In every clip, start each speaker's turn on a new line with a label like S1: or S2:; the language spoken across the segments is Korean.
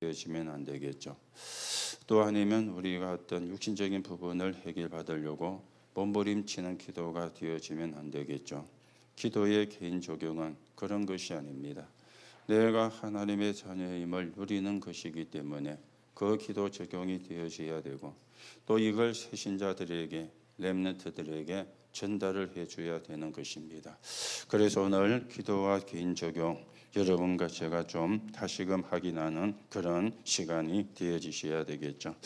S1: 되어지면 안 되겠죠. 또 아니면 우리가 어떤 육신적인 부분을 해결받으려고 몸부림치는 기도가 되어지면 안 되겠죠. 기도의 개인 적용은 그런 것이 아닙니다. 내가 하나님의 자녀임을 누리는 것이기 때문에 그 기도 적용이 되어져야 되고, 또 이걸 새신자들에게, 렘넌트들에게 전달을 해줘야 되는 것입니다. 그래서 오늘 기도와 개인 적용, 여러분과 제가 좀 다시금 확인하는 그런 시간이 되어지셔야 되겠죠.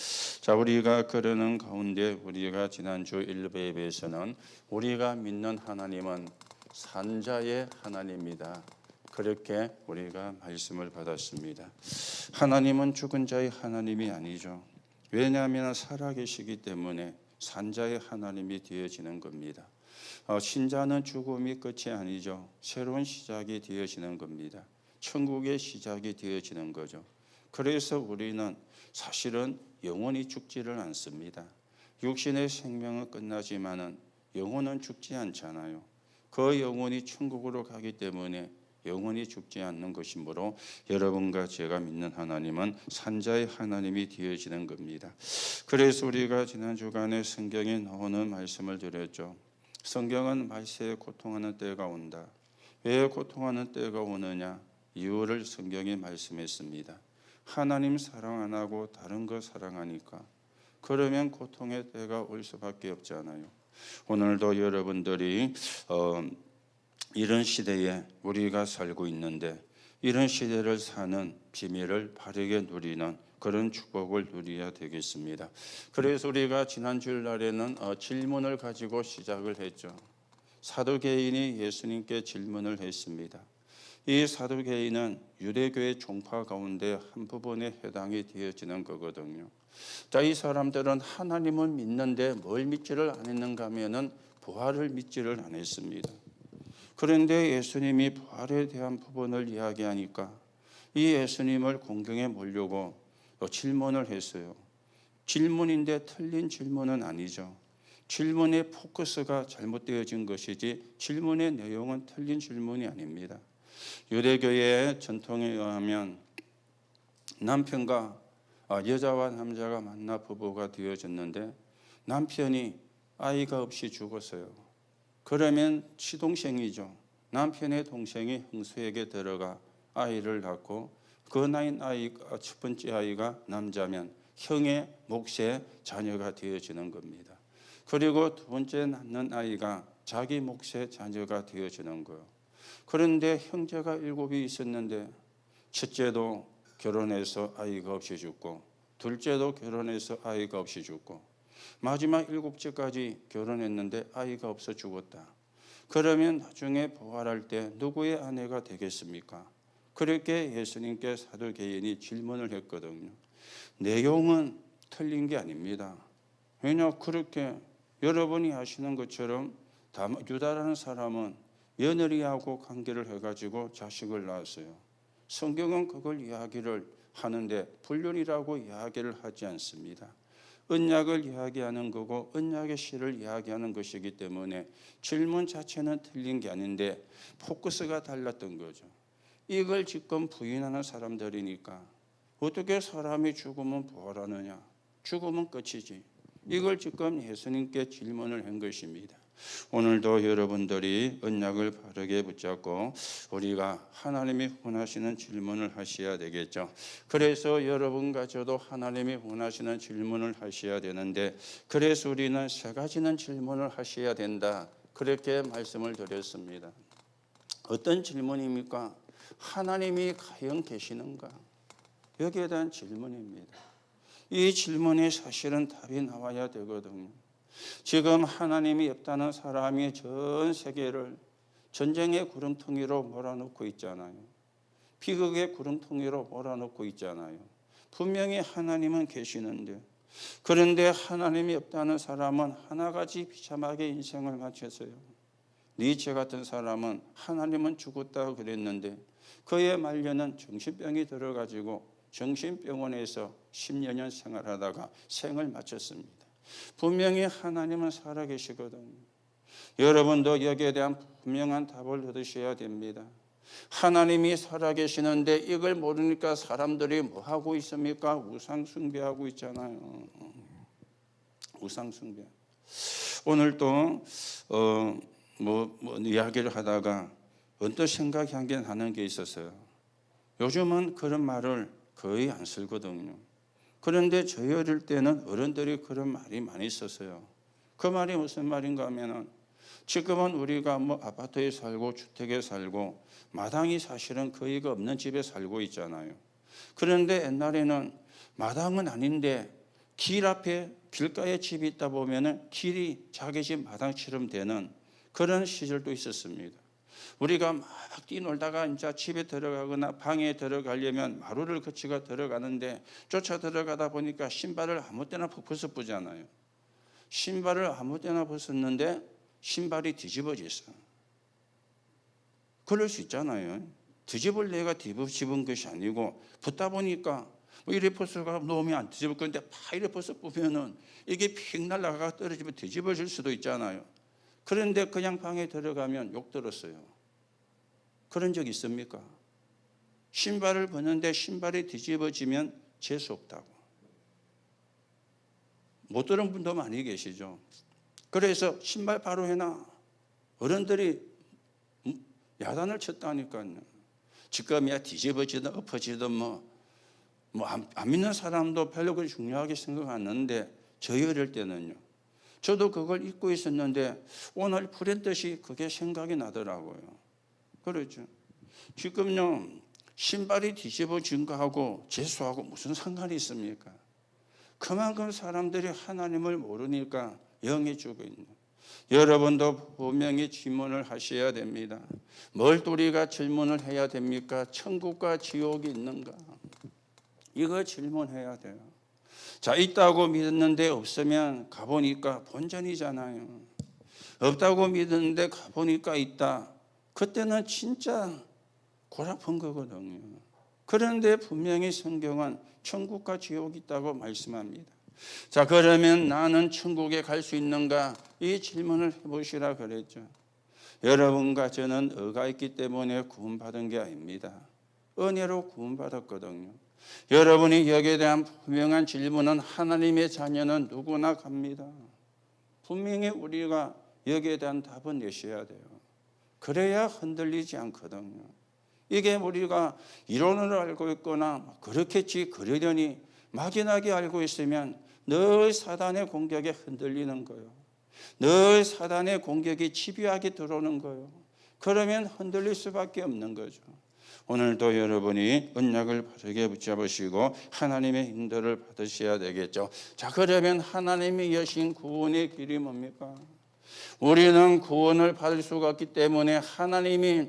S1: 자, 우리가 그러는 가운데 우리가 지난주 1배에서는 우리가 믿는 하나님은 산자의 하나님이다, 그렇게 우리가 말씀을 받았습니다. 하나님은 죽은 자의 하나님이 아니죠. 왜냐하면 살아계시기 때문에 산자의 하나님이 되어지는 겁니다. 신자는 죽음이 끝이 아니죠. 새로운 시작이 되어지는 겁니다. 천국의 시작이 되어지는 거죠. 그래서 우리는 사실은 영원히 죽지를 않습니다. 육신의 생명은 끝나지만은 영혼은 죽지 않잖아요. 그 영혼이 천국으로 가기 때문에 영원히 죽지 않는 것이므로 여러분과 제가 믿는 하나님은 산자의 하나님이 되어지는 겁니다. 그래서 우리가 지난 주간에 성경에 나오는 말씀을 드렸죠. 성경은 말세에 고통하는 때가 온다. 왜 고통하는 때가 오느냐? 이유를 성경이 말씀했습니다. 하나님 사랑 안 하고 다른 거 사랑하니까. 그러면 고통의 때가 올 수밖에 없잖아요. 오늘도 여러분들이 이런 시대에 우리가 살고 있는데, 이런 시대를 사는 비밀을 바르게 누리는 그런 축복을 누려야 되겠습니다. 그래서 우리가 지난 주일날에는 질문을 가지고 시작을 했죠. 사두개인이 예수님께 질문을 했습니다. 이 사두개인은 유대교의 종파 가운데 한 부분에 해당이 되어지는 거거든요. 자, 이 사람들은 하나님을 믿는데 뭘 믿지를 않았는가 하면은 부활을 믿지를 않았습니다. 그런데 예수님이 부활에 대한 부분을 이야기하니까 이 예수님을 공경에 모려고 질문을 했어요. 질문인데 틀린 질문은 아니죠. 질문의 포커스가 잘못되어진 것이지 질문의 내용은 틀린 질문이 아닙니다. 유대교의 전통에 의하면 남편과 여자와 남자가 만나 부부가 되어졌는데 남편이 아이가 없이 죽었어요. 그러면 시동생이죠. 남편의 동생이 형수에게 들어가 아이를 낳고 그 낳은 아이가 첫 번째 아이가 남자면 형의 몫의 자녀가 되어지는 겁니다. 그리고 두 번째 낳는 아이가 자기 몫의 자녀가 되어지는 거예요. 그런데 형제가 7이 있었는데 첫째도 결혼해서 아이가 없이 죽고, 둘째도 결혼해서 아이가 없이 죽고, 마지막 7째까지 결혼했는데 아이가 없어 죽었다. 그러면 나중에 부활할 때 누구의 아내가 되겠습니까? 그렇게 예수님께 사두개인이 질문을 했거든요. 내용은 틀린 게 아닙니다. 왜냐, 그렇게 여러분이 아시는 것처럼 유다라는 사람은 며느리하고 관계를 해가지고 자식을 낳았어요. 성경은 그걸 이야기를 하는데 불륜이라고 이야기를 하지 않습니다. 언약을 이야기하는 거고 언약의 실을 이야기하는 것이기 때문에 질문 자체는 틀린 게 아닌데 포커스가 달랐던 거죠. 이걸 지금 부인하는 사람들이니까 어떻게 사람이 죽으면 부활하느냐? 죽으면 끝이지. 이걸 지금 예수님께 질문을 한 것입니다. 오늘도 여러분들이 언약을 바르게 붙잡고 우리가 하나님이 원하시는 질문을 하셔야 되겠죠. 그래서 여러분과 저도 하나님이 원하시는 질문을 하셔야 되는데, 그래서 우리는 세 가지는 질문을 하셔야 된다, 그렇게 말씀을 드렸습니다. 어떤 질문입니까? 하나님이 과연 계시는가? 여기에 대한 질문입니다. 이 질문에 사실은 답이 나와야 되거든요. 지금 하나님이 없다는 사람이 전 세계를 전쟁의 구름통이로 몰아넣고 있잖아요. 비극의 구름통이로 몰아넣고 있잖아요. 분명히 하나님은 계시는데, 그런데 하나님이 없다는 사람은 하나같이 비참하게 인생을 마쳤어요. 니체 같은 사람은 하나님은 죽었다고 그랬는데 그의 말년은 정신병이 들어가지고 정신병원에서 10여 년 생활하다가 생을 마쳤습니다. 분명히 하나님은 살아계시거든요. 여러분도 여기에 대한 분명한 답을 얻으셔야 됩니다. 하나님이 살아계시는데 이걸 모르니까 사람들이 뭐 하고 있습니까? 우상 숭배하고 있잖아요. 우상 숭배. 오늘 또 이야기를 하다가 언뜻 생각이 한 게 나는 게 있었어요. 요즘은 그런 말을 거의 안 쓰거든요. 그런데 저희 어릴 때는 어른들이 그런 말이 많이 있었어요. 그 말이 무슨 말인가 하면은 지금은 우리가 뭐 아파트에 살고 주택에 살고 마당이 사실은 거의가 없는 집에 살고 있잖아요. 그런데 옛날에는 마당은 아닌데 길 앞에 길가에 집이 있다 보면은 길이 자기 집 마당처럼 되는 그런 시절도 있었습니다. 우리가 막 뛰놀다가 이제 집에 들어가거나 방에 들어가려면 마루를 거치고 들어가는데 쫓아 들어가다 보니까 신발을 아무 때나 벗어보잖아요. 신발을 아무 때나 벗었는데 신발이 뒤집어졌어. 그럴 수 있잖아요. 뒤집을 내가 뒤집은 것이 아니고 벗다 보니까 뭐 이래 벗어가 놓으면 안 뒤집을 건데 파 이래 벗어 보면은 이게 픽 날아가 떨어지면 뒤집어질 수도 있잖아요. 그런데 그냥 방에 들어가면 욕 들었어요. 그런 적 있습니까? 신발을 벗는데 신발이 뒤집어지면 재수 없다고. 못 들은 분도 많이 계시죠. 그래서 신발 바로 해놔. 어른들이 야단을 쳤다니까요. 지금이야 뒤집어지든 엎어지든 안 믿는 사람도 별로 그렇게 중요하게 생각하는데 저희 어릴 때는요. 저도 그걸 잊고 있었는데 오늘 불현듯이 그게 생각이 나더라고요. 그렇죠. 지금요 신발이 뒤집어진 거하고 재수하고 무슨 상관이 있습니까? 그만큼 사람들이 하나님을 모르니까 영이 죽어 있는. 여러분도 분명히 질문을 하셔야 됩니다. 뭘 또 우리가 질문을 해야 됩니까? 천국과 지옥이 있는가? 이거 질문해야 돼요. 자, 있다고 믿었는데 없으면 가보니까 본전이잖아요. 없다고 믿었는데 가보니까 있다. 그때는 진짜 골아픈 거거든요. 그런데 분명히 성경은 천국과 지옥이 있다고 말씀합니다. 자, 그러면 나는 천국에 갈 수 있는가? 이 질문을 해보시라 그랬죠. 여러분과 저는 의가 있기 때문에 구원받은 게 아닙니다. 은혜로 구원받았거든요. 여러분이 여기에 대한 분명한 질문은 하나님의 자녀는 누구나 갑니다. 분명히 우리가 여기에 대한 답은 내셔야 돼요. 그래야 흔들리지 않거든요. 이게 우리가 이론으로 알고 있거나 그렇겠지 그러려니 막연하게 알고 있으면 늘 사단의 공격에 흔들리는 거예요. 늘 사단의 공격이 집요하게 들어오는 거예요. 그러면 흔들릴 수밖에 없는 거죠. 오늘도 여러분이 언약을 바르게 붙잡으시고 하나님의 인도를 받으셔야 되겠죠. 자, 그러면 하나님이 여신 구원의 길이 뭡니까? 우리는 구원을 받을 수가 없기 때문에 하나님이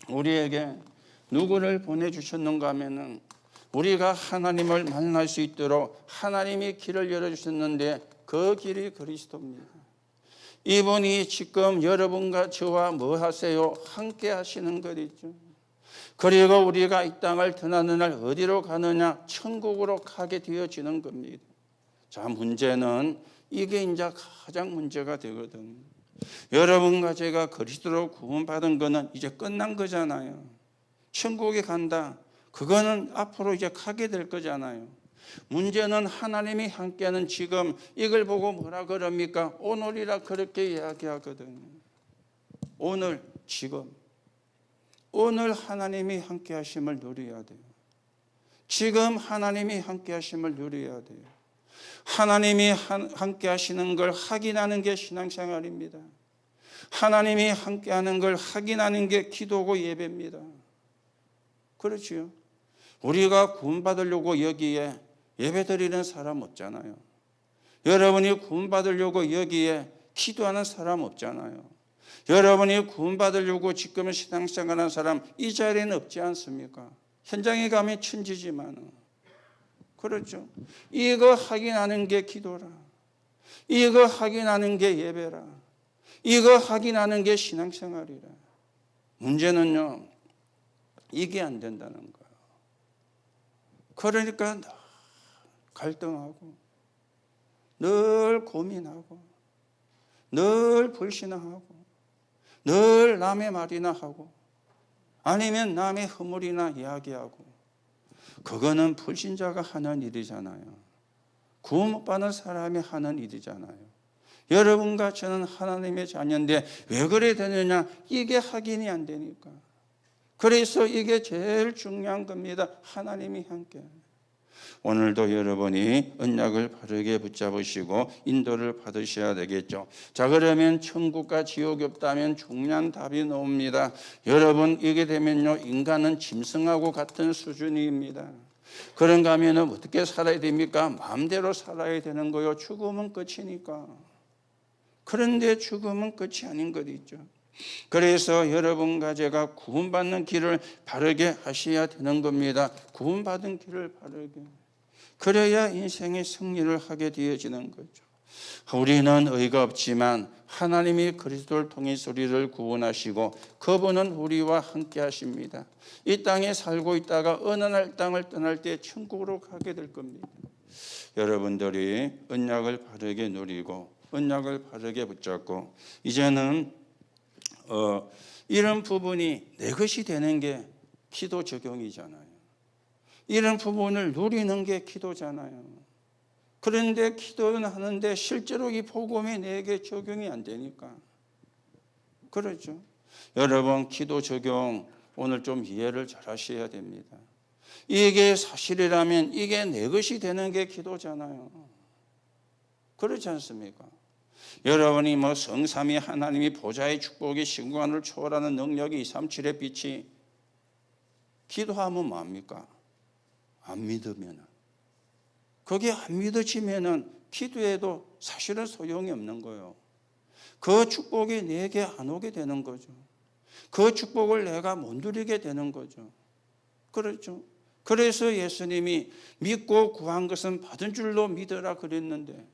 S1: 우리에게 누구를 보내주셨는가 하면은 우리가 하나님을 만날 수 있도록 하나님이 길을 열어주셨는데 그 길이 그리스도입니다. 이분이 지금 여러분과 저와 뭐 하세요? 함께 하시는 것이죠. 그리고 우리가 이 땅을 떠나는 날 어디로 가느냐? 천국으로 가게 되어지는 겁니다. 자, 문제는 이게 이제 가장 문제가 되거든요. 여러분과 제가 그리스도로 구원받은 거는 이제 끝난 거잖아요. 천국에 간다. 그거는 앞으로 이제 가게 될 거잖아요. 문제는 하나님이 함께하는 지금 이걸 보고 뭐라 그럽니까? 오늘이라 그렇게 이야기하거든요. 오늘, 지금. 오늘 하나님이 함께 하심을 누려야 돼요. 지금 하나님이 함께 하심을 누려야 돼요. 하나님이 함께 하시는 걸 확인하는 게 신앙생활입니다. 하나님이 함께 하는 걸 확인하는 게 기도고 예배입니다. 그렇지요. 우리가 구원받으려고 여기에 예배드리는 사람 없잖아요. 여러분이 구원받으려고 여기에 기도하는 사람 없잖아요. 여러분이 구원받으려고 지금 신앙생활하는 사람 이 자리에는 없지 않습니까? 현장에 가면 천지지만 그렇죠. 이거 확인하는 게 기도라. 이거 확인하는 게 예배라. 이거 확인하는 게 신앙생활이라. 문제는요, 이게 안 된다는 거예요. 그러니까 늘 갈등하고, 늘 고민하고, 늘 불신하고, 늘 남의 말이나 하고, 아니면 남의 허물이나 이야기하고, 그거는 불신자가 하는 일이잖아요. 구원 못 받는 사람이 하는 일이잖아요. 여러분과 저는 하나님의 자녀인데 왜 그래 되느냐? 이게 확인이 안 되니까. 그래서 이게 제일 중요한 겁니다. 하나님이 함께. 오늘도 여러분이 언약을 바르게 붙잡으시고 인도를 받으셔야 되겠죠. 자, 그러면 천국과 지옥이 없다면 중요한 답이 나옵니다. 여러분, 이게 되면요, 인간은 짐승하고 같은 수준입니다. 그런가 하면 어떻게 살아야 됩니까? 마음대로 살아야 되는 거요. 죽으면 끝이니까. 그런데 죽으면 끝이 아닌 것 있죠. 그래서 여러분과 제가 구원받는 길을 바르게 하셔야 되는 겁니다. 구원받은 길을 바르게. 그래야 인생의 승리를 하게 되어지는 거죠. 우리는 의가 없지만 하나님이 그리스도를 통해 우리를 구원하시고 그분은 우리와 함께 하십니다. 이 땅에 살고 있다가 어느 날 땅을 떠날 때 천국으로 가게 될 겁니다. 여러분들이 언약을 바르게 누리고 언약을 바르게 붙잡고 이제는 이런 부분이 내 것이 되는 게 기도 적용이잖아요. 이런 부분을 누리는 게 기도잖아요. 그런데 기도는 하는데 실제로 이 복음이 내게 적용이 안 되니까. 그렇죠. 여러분, 기도 적용 오늘 좀 이해를 잘 하셔야 됩니다. 이게 사실이라면 이게 내 것이 되는 게 기도잖아요. 그렇지 않습니까? 여러분이 성삼위 하나님이 보좌의 축복이 신관을 초월하는 능력이 237의 빛이 기도하면 뭡니까? 안 믿으면, 그게 안 믿어지면 기도해도 사실은 소용이 없는 거예요. 그 축복이 내게 안 오게 되는 거죠. 그 축복을 내가 못 누리게 되는 거죠. 그렇죠. 그래서 예수님이 믿고 구한 것은 받은 줄로 믿으라 그랬는데,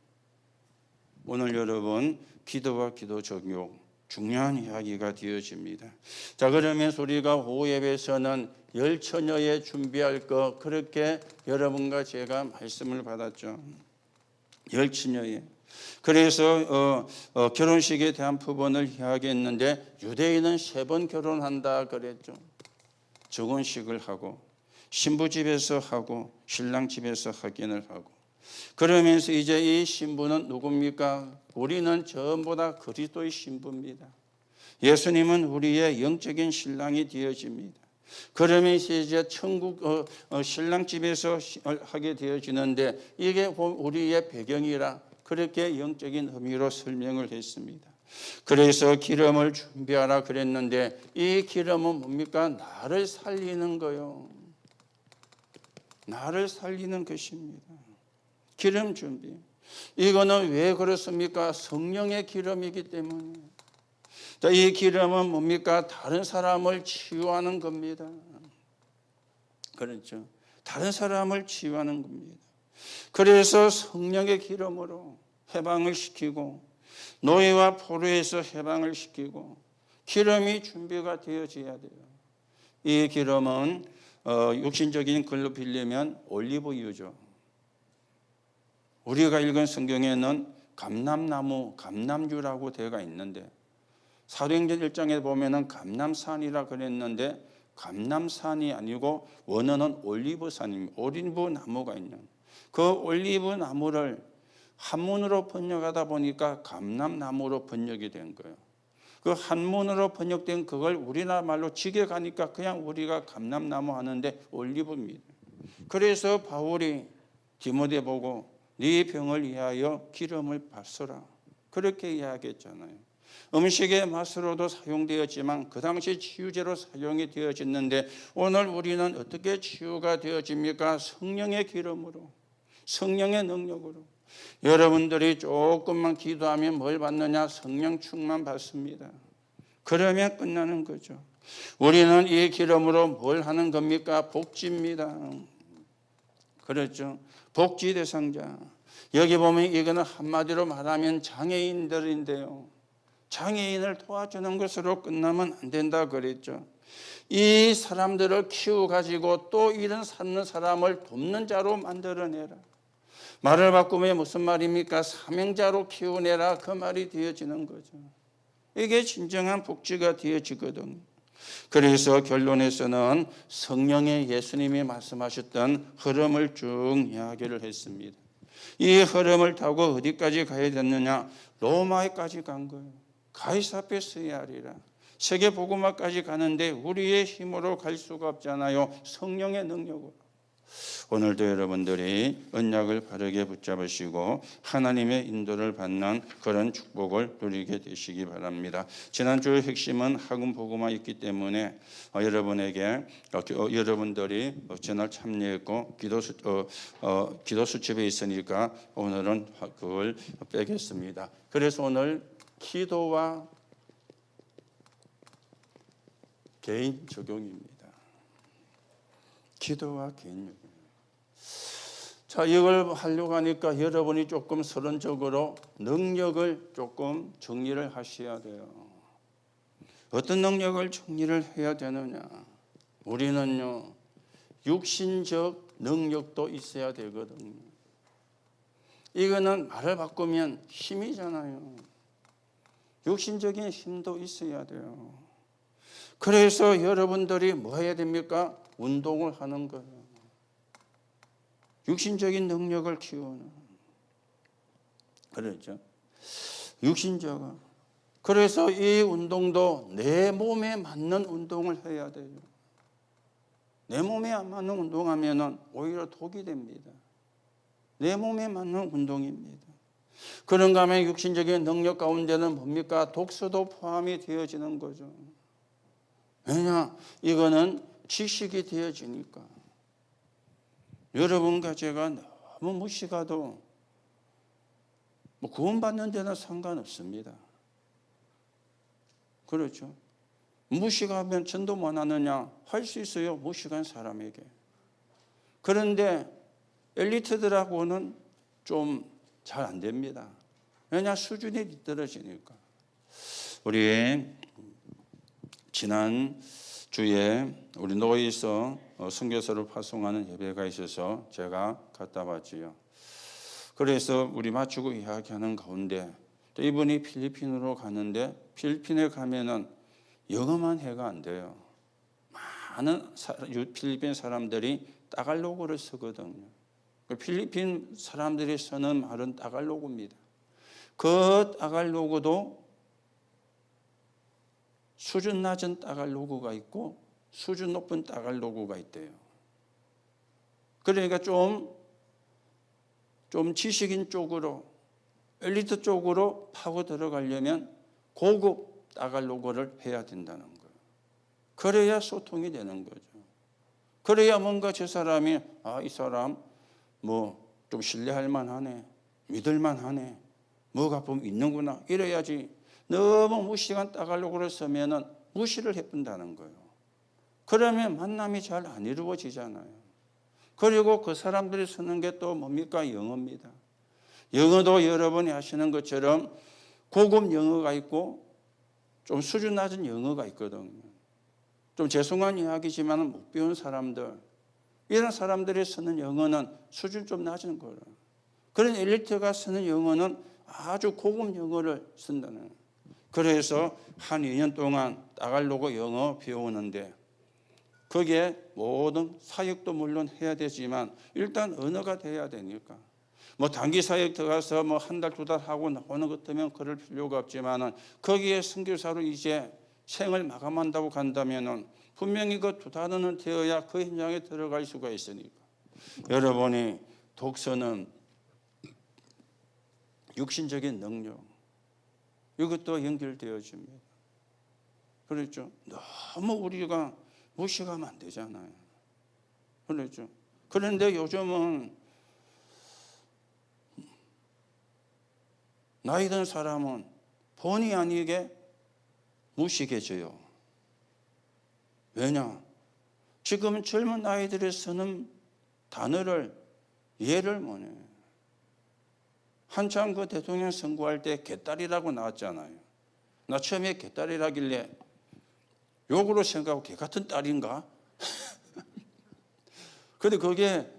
S1: 오늘 여러분 기도와 기도 적용 중요한 이야기가 되어집니다. 자, 그러면 우리가 오후 예배에서는 열처녀에 준비할 것, 그렇게 여러분과 제가 말씀을 받았죠. 열처녀에. 그래서 결혼식에 대한 부분을 이야기했는데 유대인은 3번 결혼한다 그랬죠. 정혼식을 하고 신부 집에서 하고 신랑 집에서 하긴을 하고. 그러면서 이제 이 신부는 누굽니까? 우리는 전부 다 그리스도의 신부입니다. 예수님은 우리의 영적인 신랑이 되어집니다. 그러면서 이제 천국 신랑 집에서 하게 되어지는데 이게 우리의 배경이라 그렇게 영적인 의미로 설명을 했습니다. 그래서 기름을 준비하라 그랬는데 이 기름은 뭡니까? 나를 살리는 거요. 나를 살리는 것입니다. 기름 준비. 이거는 왜 그렇습니까? 성령의 기름이기 때문에. 이 기름은 뭡니까? 다른 사람을 치유하는 겁니다. 그렇죠. 다른 사람을 치유하는 겁니다. 그래서 성령의 기름으로 해방을 시키고 노예와 포로에서 해방을 시키고 기름이 준비가 되어져야 돼요. 이 기름은 육신적인 글로 빌리면 올리브유죠. 우리가 읽은 성경에는 감람나무, 감람유라고 되어 있는데 사도행전 1장에 보면은 감람산이라 그랬는데 감람산이 아니고 원어는 올리브산입니다. 올리브 나무가 있는 그 올리브 나무를 한문으로 번역하다 보니까 감람나무로 번역이 된 거예요. 그 한문으로 번역된 그걸 우리나라 말로 직역하니까 그냥 우리가 감람나무 하는데 올리브입니다. 그래서 바울이 디모데 보고 네 병을 위하여 기름을 받으라 그렇게 이야기했잖아요. 음식의 맛으로도 사용되었지만 그 당시 치유제로 사용이 되어졌는데 오늘 우리는 어떻게 치유가 되어집니까? 성령의 기름으로, 성령의 능력으로. 여러분들이 조금만 기도하면 뭘 받느냐? 성령 충만 받습니다. 그러면 끝나는 거죠. 우리는 이 기름으로 뭘 하는 겁니까? 복지입니다. 그렇죠. 복지 대상자. 여기 보면 이거는 한마디로 말하면 장애인들인데요. 장애인을 도와주는 것으로 끝나면 안 된다 그랬죠. 이 사람들을 키워가지고 또 이런 사는 사람을 돕는 자로 만들어내라. 말을 바꾸면 무슨 말입니까? 사명자로 키워내라 그 말이 되어지는 거죠. 이게 진정한 복지가 되어지거든요. 그래서 결론에서는 성령의 예수님이 말씀하셨던 흐름을 쭉 이야기를 했습니다. 이 흐름을 타고 어디까지 가야 됐느냐? 로마에까지 간 거예요. 가이사 앞에 서야 하리라. 세계 복음화까지 가는데 우리의 힘으로 갈 수가 없잖아요. 성령의 능력으로. 오늘도 여러분들이 언약을 바르게 붙잡으시고 하나님의 인도를 받는 그런 축복을 누리게 되시기 바랍니다. 지난주의 핵심은 학음 복음화였기 때문에 여러분들이 전날 참여했고 기도 수첩에 있으니까 오늘은 그걸 빼겠습니다. 그래서 오늘 기도와 개인 적용입니다. 기도와 개인 적용. 자, 이걸 하려고 하니까 여러분이 조금 서론적으로 능력을 조금 정리를 하셔야 돼요. 어떤 능력을 정리를 해야 되느냐? 우리는요, 육신적 능력도 있어야 되거든요. 이거는 말을 바꾸면 힘이잖아요. 육신적인 힘도 있어야 돼요. 그래서 여러분들이 뭐 해야 됩니까? 운동을 하는 거예요. 육신적인 능력을 키우는. 그렇죠. 육신적으로. 그래서 이 운동도 내 몸에 맞는 운동을 해야 돼요. 내 몸에 안 맞는 운동하면 오히려 독이 됩니다. 내 몸에 맞는 운동입니다. 그런가 하면 육신적인 능력 가운데는 뭡니까? 독서도 포함이 되어지는 거죠. 왜냐? 이거는 지식이 되어지니까. 여러분과 제가 너무 무식해도 구원받는 데는 상관없습니다. 그렇죠. 무식하면 전도 못 하느냐? 할 수 있어요. 무식한 사람에게. 그런데 엘리트들하고는 좀 잘 안 됩니다. 왜냐? 수준이 떨어지니까. 우리 지난 주에 우리 노예에서 선교서를 파송하는 예배가 있어서 제가 갔다 왔지요. 그래서 우리 맞추고 이야기하는 가운데 또 이분이 필리핀으로 가는데 필리핀에 가면은 영어만 해가 안 돼요. 많은 필리핀 사람들이 따갈로그를 쓰거든요. 필리핀 사람들이 쓰는 말은 따갈로그입니다. 그 따갈로그도 수준 낮은 따갈로그가 있고 수준 높은 따갈로그가 있대요. 그러니까 좀 지식인 쪽으로 엘리트 쪽으로 파고 들어가려면 고급 따갈로그를 해야 된다는 거예요. 그래야 소통이 되는 거죠. 그래야 뭔가 저 사람이 이 사람 좀 신뢰할 만하네, 믿을 만하네, 뭐가 좀 있는구나 이래야지. 너무 무식한 따갈로그를 쓰면은 무시를 해본다는 거예요. 그러면 만남이 잘 안 이루어지잖아요. 그리고 그 사람들이 쓰는 게 또 뭡니까? 영어입니다. 영어도 여러분이 하시는 것처럼 고급 영어가 있고 좀 수준 낮은 영어가 있거든요. 좀 죄송한 이야기지만 못 배운 사람들, 이런 사람들이 쓰는 영어는 수준 좀 낮은 거예요. 그런 엘리트가 쓰는 영어는 아주 고급 영어를 쓴다는 거예요. 그래서 한 2년 동안 따갈로그 영어 배우는데 거기에 모든 사역도 물론 해야 되지만 일단 언어가 돼야 되니까 단기 사역 들어가서 한 달, 2달 하고 나오는 것 때문에 그럴 필요가 없지만은 거기에 선교사로 이제 생을 마감한다고 간다면은 분명히 그 2달은 되어야 그 현장에 들어갈 수가 있으니까. 여러분이 독서는 육신적인 능력, 이것도 연결되어집니다. 그렇죠? 너무 우리가 무식하면 안 되잖아요. 그렇죠? 그런데 요즘은 나이 든 사람은 본의 아니게 무식해져요. 왜냐? 지금 젊은 아이들이 쓰는 단어를 이해를 못해요. 한참 그 대통령 선거할 때 개딸이라고 나왔잖아요. 나 처음에 개딸이라길래 욕으로 생각하고 개 같은 딸인가? 근데 그게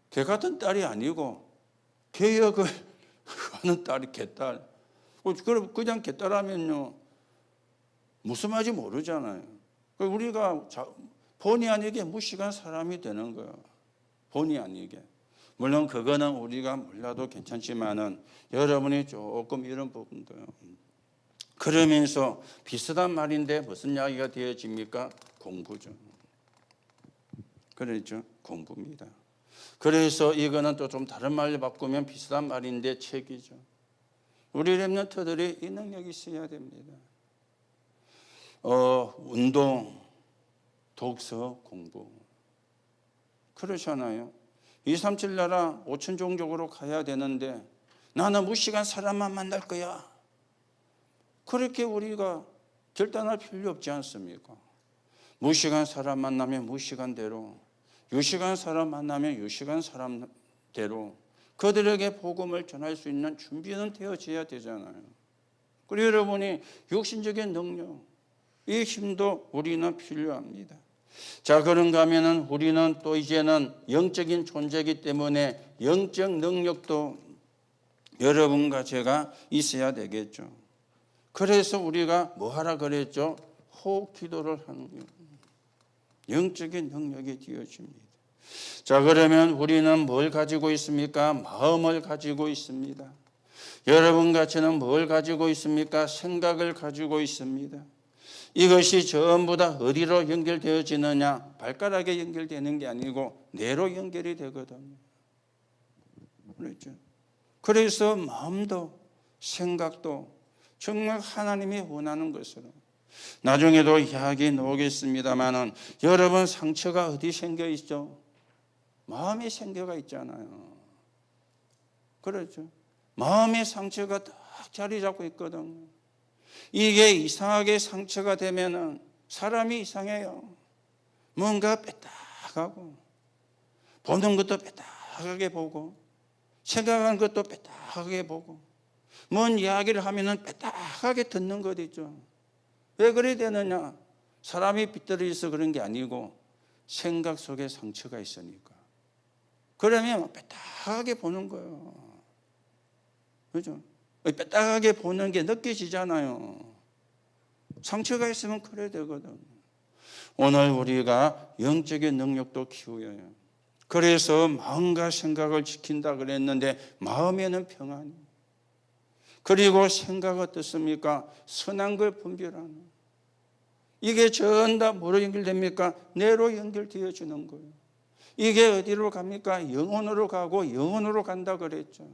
S1: 개 같은 딸이 아니고 개혁을 하는 딸이 개딸. 그럼 그냥 개딸하면요 무슨 말인지 모르잖아요. 우리가 본의 아니게 무식한 사람이 되는 거예요. 본의 아니게. 물론 그거는 우리가 몰라도 괜찮지만은 여러분이 조금 이런 부분도 그러면서 비슷한 말인데 무슨 이야기가 되어집니까? 공부죠. 그렇죠? 공부입니다. 그래서 이거는 또 좀 다른 말로 바꾸면 비슷한 말인데 책이죠. 우리 렘넌트들이 이 능력이 있어야 됩니다. 운동, 독서, 공부. 그렇잖아요. 237 나라 5천 종족으로 가야 되는데 나는 무식한 사람만 만날 거야. 그렇게 우리가 결단할 필요 없지 않습니까? 무식한 사람 만나면 무식한 대로, 유식한 사람 만나면 유식한 사람대로 그들에게 복음을 전할 수 있는 준비는 되어져야 되잖아요. 그리고 여러분이 육신적인 능력, 이 힘도 우리는 필요합니다. 자, 그런가 하면은 우리는 또 이제는 영적인 존재이기 때문에 영적 능력도 여러분과 제가 있어야 되겠죠. 그래서 우리가 뭐 하라 그랬죠? 호흡 기도를 하는 거예요. 영적인 능력이 되어집니다. 자, 그러면 우리는 뭘 가지고 있습니까? 마음을 가지고 있습니다. 여러분같이는 뭘 가지고 있습니까? 생각을 가지고 있습니다. 이것이 전부 다 어디로 연결되어지느냐? 발가락에 연결되는 게 아니고 뇌로 연결이 되거든요. 그렇죠? 그래서 마음도 생각도 정말 하나님이 원하는 것으로. 나중에도 이야기 나오겠습니다만은 여러분 상처가 어디 생겨 있죠? 마음의 상처가 있잖아요. 그렇죠? 마음의 상처가 딱 자리 잡고 있거든요. 이게 이상하게 상처가 되면은 사람이 이상해요. 뭔가 빼딱하고 보는 것도 빼딱하게 보고 생각하는 것도 빼딱하게 보고 뭔 이야기를 하면은 빼딱하게 듣는 것 있죠. 왜 그래 되느냐? 사람이 삐뚤어져서 그런 게 아니고 생각 속에 상처가 있으니까. 그러면 빼딱하게 보는 거예요. 그죠? 빼딱하게 보는 게 느껴지잖아요. 상처가 있으면 그래야 되거든. 오늘 우리가 영적인 능력도 키워야 해요. 그래서 마음과 생각을 지킨다 그랬는데 마음에는 평안이. 그리고 생각 어떻습니까? 선한 걸 분별하는. 이게 전부 다 뭐로 연결됩니까? 뇌로 연결되어지는 거예요. 이게 어디로 갑니까? 영혼으로 가고 영혼으로 간다 그랬죠.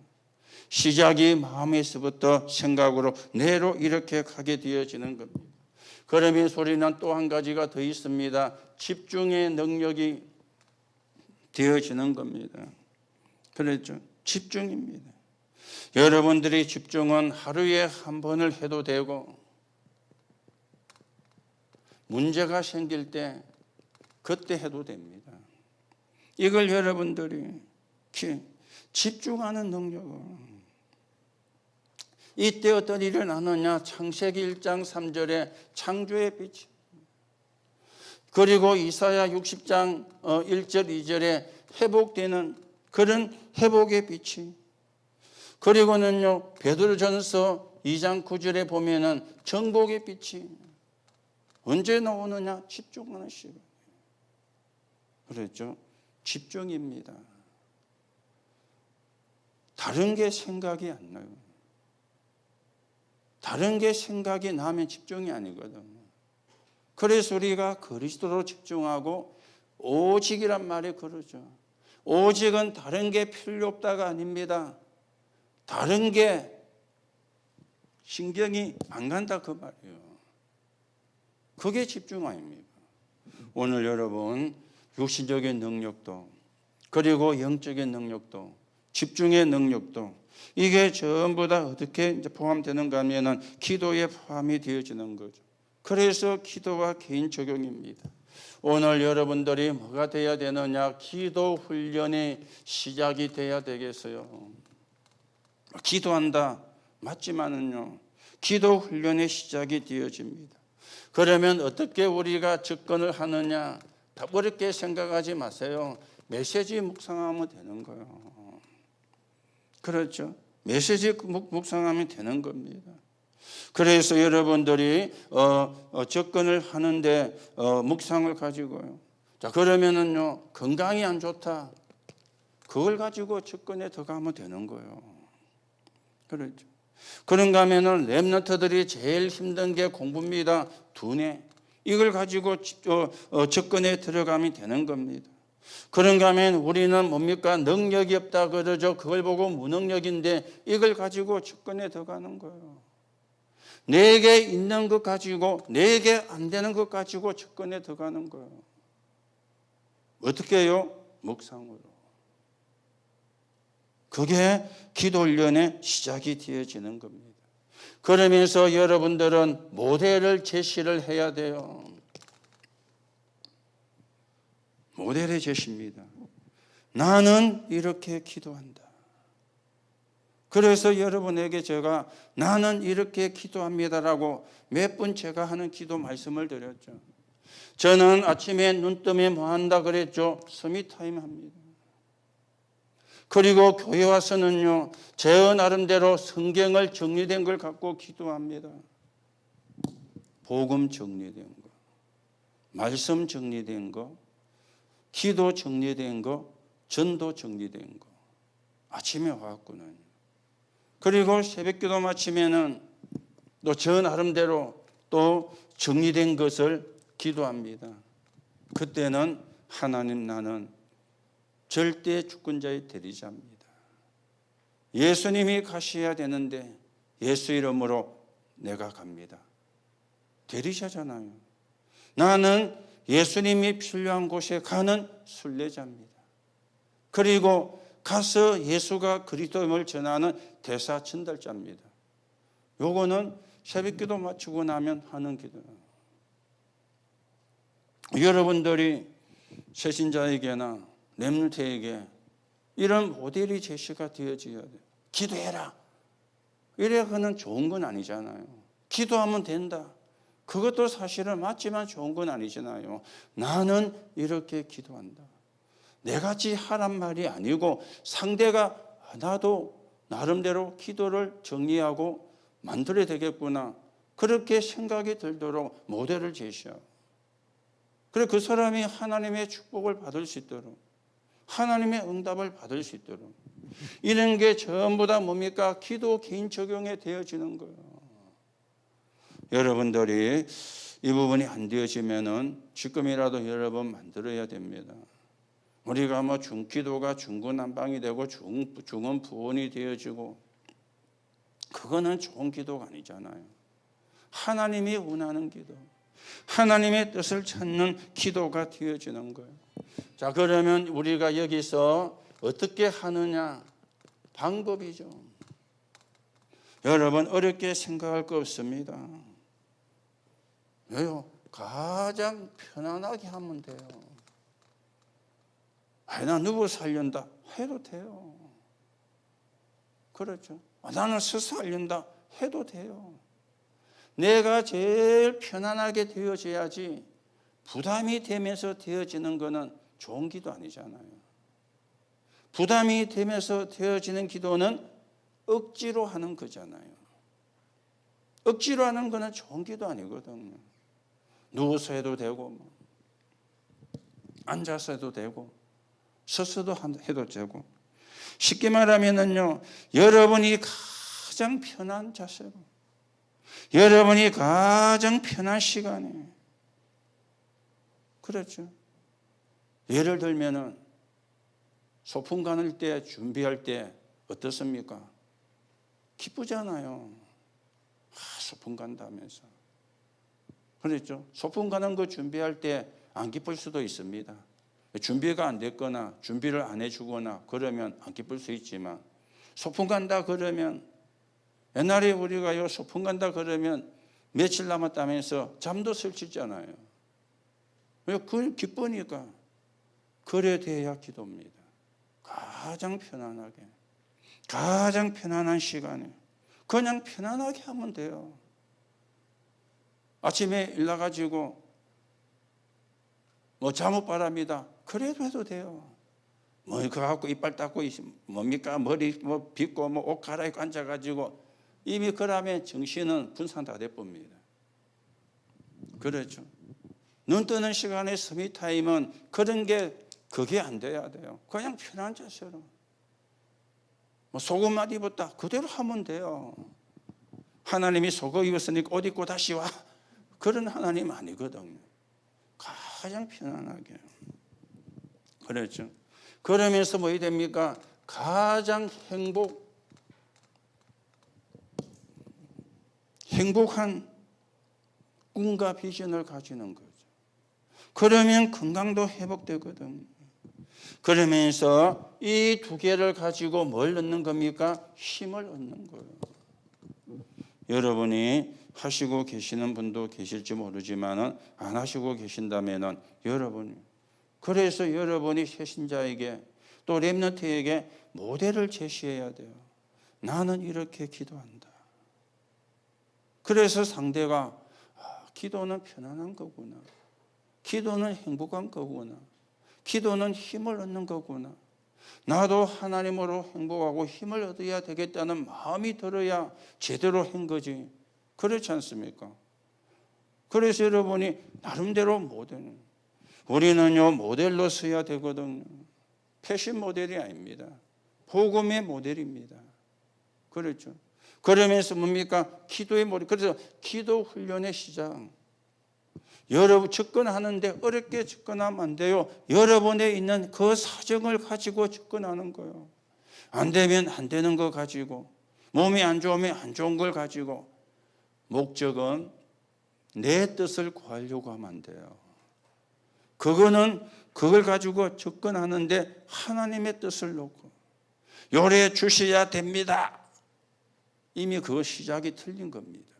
S1: 시작이 마음에서부터 생각으로 뇌로 이렇게 가게 되어지는 겁니다. 그러면서 우리는 또 한 가지가 더 있습니다. 집중의 능력이 되어지는 겁니다. 그렇죠? 집중입니다. 여러분들이 집중은 하루에 한 번을 해도 되고 문제가 생길 때 그때 해도 됩니다. 이걸 여러분들이 집중하는 능력을. 이때 어떤 일이 나느냐? 창세기 1장 3절에 창조의 빛. 그리고 이사야 60장 1절 2절에 회복되는 그런 회복의 빛이. 그리고는요 베드로전서 2장 9절에 보면은 정복의 빛이 언제 나오느냐? 집중하는 시간. 그랬죠? 집중입니다. 다른 게 생각이 안 나요. 다른 게 생각이 나면 집중이 아니거든요. 그래서 우리가 그리스도로 집중하고 오직이란 말이 그러죠. 오직은 다른 게 필요 없다가 아닙니다. 다른 게 신경이 안 간다 그 말이에요. 그게 집중 아닙니까? 오늘 여러분 육신적인 능력도 그리고 영적인 능력도 집중의 능력도 이게 전부 다 어떻게 이제 포함되는가 하면은 기도에 포함이 되어지는 거죠. 그래서 기도가 개인 적용입니다. 오늘 여러분들이 뭐가 돼야 되느냐? 기도 훈련의 시작이 돼야 되겠어요. 기도한다 맞지만은요 기도 훈련의 시작이 되어집니다. 그러면 어떻게 우리가 접근을 하느냐? 다 어렵게 생각하지 마세요. 메시지 묵상하면 되는 거예요. 그렇죠? 메시지 묵상하면 되는 겁니다. 그래서 여러분들이 접근을 하는데 묵상을 가지고요. 자, 그러면은요, 건강이 안 좋다. 그걸 가지고 접근에 들어가면 되는 거예요. 그렇죠. 그런가 하면은 렘넌트들이 제일 힘든 게 공부입니다. 두뇌. 이걸 가지고 접근에 들어가면 되는 겁니다. 그런가 하면 우리는 뭡니까? 능력이 없다 그러죠. 그걸 보고 무능력인데 이걸 가지고 접근에 들어가는 거예요. 내게 있는 것 가지고, 내게 안 되는 것 가지고 접근에 들어가는 거예요. 어떻게 해요? 묵상으로. 그게 기도 훈련의 시작이 되어지는 겁니다. 그러면서 여러분들은 모델을 제시를 해야 돼요. 모델의 제시입니다. 나는 이렇게 기도한다. 그래서 여러분에게 제가 나는 이렇게 기도합니다라고 몇 번 제가 하는 기도 말씀을 드렸죠. 저는 아침에 눈 뜨면 뭐 한다 그랬죠? 서밋타임 합니다. 그리고 교회 와서는요, 제 나름대로 성경을 정리된 걸 갖고 기도합니다. 복음 정리된 거, 말씀 정리된 거, 기도 정리된 거, 전도 정리된 거. 아침에 와갖고는. 그리고 새벽 기도 마치면은 또 저 나름대로 또 정리된 것을 기도합니다. 그때는 하나님 나는 절대 주권자의 대리자입니다. 예수님이 가셔야 되는데 예수 이름으로 내가 갑니다. 대리자잖아요. 나는 예수님이 필요한 곳에 가는 순례자입니다. 그리고 가서 예수가 그리스도임을 전하는 대사 전달자입니다. 요거는 새벽기도 마치고 나면 하는 기도예요. 여러분들이 새신자에게나 렘넌트에게 이런 모델이 제시가 되어져야 돼요. 기도해라. 이래서는 좋은 건 아니잖아요. 기도하면 된다. 그것도 사실은 맞지만 좋은 건 아니잖아요. 나는 이렇게 기도한다. 내같이 하란 말이 아니고 상대가 나도 나름대로 기도를 정리하고 만들어야 되겠구나. 그렇게 생각이 들도록 모델을 제시하고. 그래 그 사람이 하나님의 축복을 받을 수 있도록 하나님의 응답을 받을 수 있도록 이런 게 전부 다 뭡니까? 기도 개인 적용에 되어지는 거예요. 여러분들이 이 부분이 안 되어지면은 지금이라도 여러 번 만들어야 됩니다. 우리가 뭐 중기도가 중구난방이 되고 중원 부원이 되어지고 그거는 좋은 기도가 아니잖아요. 하나님이 원하는 기도, 하나님의 뜻을 찾는 기도가 되어지는 거예요. 자, 그러면 우리가 여기서 어떻게 하느냐? 방법이죠. 여러분 어렵게 생각할 거 없습니다. 왜요? 가장 편안하게 하면 돼요. 나 누구 살린다 해도 돼요. 그렇죠. 나는 스스로 살린다 해도 돼요. 내가 제일 편안하게 되어져야지 부담이 되면서 되어지는 것은 좋은 기도 아니잖아요. 부담이 되면서 되어지는 기도는 억지로 하는 거잖아요. 억지로 하는 것은 좋은 기도 아니거든요. 누워서 해도 되고 앉아서 해도 되고 서서도 해도 되고 쉽게 말하면은요, 여러분이 가장 편한 자세로 여러분이 가장 편한 시간에 그렇죠. 예를 들면은 소풍 가는 때 준비할 때 어떻습니까? 기쁘잖아요. 소풍 간다면서. 그렇죠. 소풍 가는 거 준비할 때 안 기쁠 수도 있습니다. 준비가 안 됐거나 준비를 안 해주거나 그러면 안 기쁠 수 있지만 소풍 간다 그러면 옛날에 우리가 소풍 간다 그러면 며칠 남았다면서 잠도 설치잖아요. 그걸 기쁘니까 그래 돼야 기도입니다. 가장 편안하게 가장 편안한 시간에 그냥 편안하게 하면 돼요. 아침에 일어나가지고 잠옷 바랍니다. 그래도 해도 돼요. 그거 갖고 이빨 닦고 뭡니까? 머리 빗고 옷 갈아입고 앉아가지고 이미 그러면 정신은 분산 다 돼봅니다. 그렇죠. 눈 뜨는 시간에 스미타임은 그런 게 그게 안 돼야 돼요. 그냥 편한 자세로. 뭐 속옷만 입었다 그대로 하면 돼요. 하나님이 속옷 입었으니까 옷 입고 다시 와. 그런 하나님 아니거든요. 가장 편안하게. 그렇죠. 그러면서 뭐 됩니까? 가장 행복한 꿈과 비전을 가지는 거죠. 그러면 건강도 회복되거든요. 그러면서 이 두 개를 가지고 뭘 얻는 겁니까? 힘을 얻는 거예요. 여러분이 하시고 계시는 분도 계실지 모르지만 안 하시고 계신다면 여러분이, 그래서 여러분이 새신자에게 또 렘넌트에게 모델을 제시해야 돼요. 나는 이렇게 기도한다. 그래서 상대가 기도는 편안한 거구나. 기도는 행복한 거구나. 기도는 힘을 얻는 거구나. 나도 하나님으로 행복하고 힘을 얻어야 되겠다는 마음이 들어야 제대로 한 거지. 그렇지 않습니까? 그래서 여러분이 나름대로 모델, 우리는요 모델로 서야 되거든요. 패션 모델이 아닙니다. 복음의 모델입니다. 그렇죠. 그러면서 뭡니까? 기도의 모델. 그래서 기도 훈련의 시작. 여러분 접근하는데 어렵게 접근하면 안 돼요. 여러분에 있는 그 사정을 가지고 접근하는 거예요. 안 되면 안 되는 거 가지고, 몸이 안 좋으면 안 좋은 걸 가지고. 목적은 내 뜻을 구하려고 하면 안 돼요. 그걸 가지고 접근하는데 하나님의 뜻을 놓고 요래 주셔야 됩니다. 이미 그 시작이 틀린 겁니다.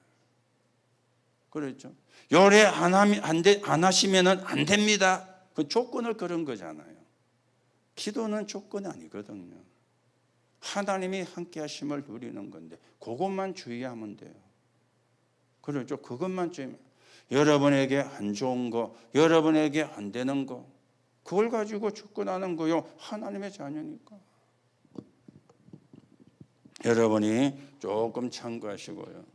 S1: 그렇죠. 요래 안 하시면 안 됩니다. 그 조건을 걸은 거잖아요. 기도는 조건이 아니거든요. 하나님이 함께 하심을 누리는 건데 그것만 주의하면 돼요. 그렇죠. 그것만 주의하면, 여러분에게 안 좋은 거, 여러분에게 안 되는 거, 그걸 가지고 접근하는 거요. 하나님의 자녀니까. 여러분이 조금 참고하시고요.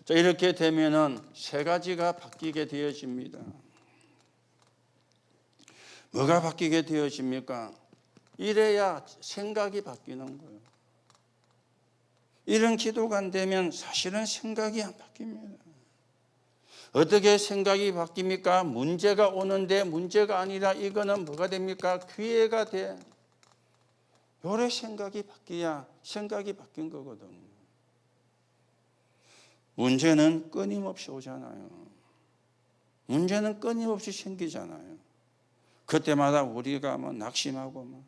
S1: 자, 이렇게 되면은 세 가지가 바뀌게 되어집니다. 뭐가 바뀌게 되어집니까? 이래야 생각이 바뀌는 거예요. 이런 기도가 안 되면 사실은 생각이 안 바뀝니다. 어떻게 생각이 바뀝니까? 문제가 오는데 문제가 아니라 이거는 뭐가 됩니까? 기회가 돼. 요래 생각이 바뀌어야 생각이 바뀐 거거든요. 문제는 끊임없이 오잖아요. 문제는 끊임없이 생기잖아요. 그때마다 우리가 낙심하고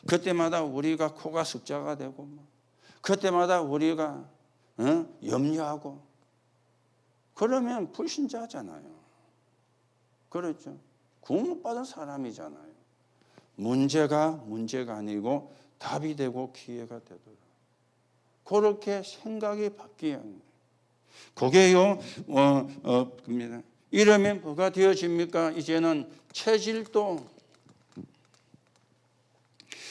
S1: 그때마다 우리가 코가 석자가 되고 그때마다 우리가 염려하고 그러면 불신자잖아요. 그렇죠. 구원받은 사람이잖아요. 문제가 문제가 아니고 답이 되고 기회가 되도록 그렇게 생각이 바뀌어야 합니다. 그게요, 이러면 뭐가 되어집니까? 이제는 체질도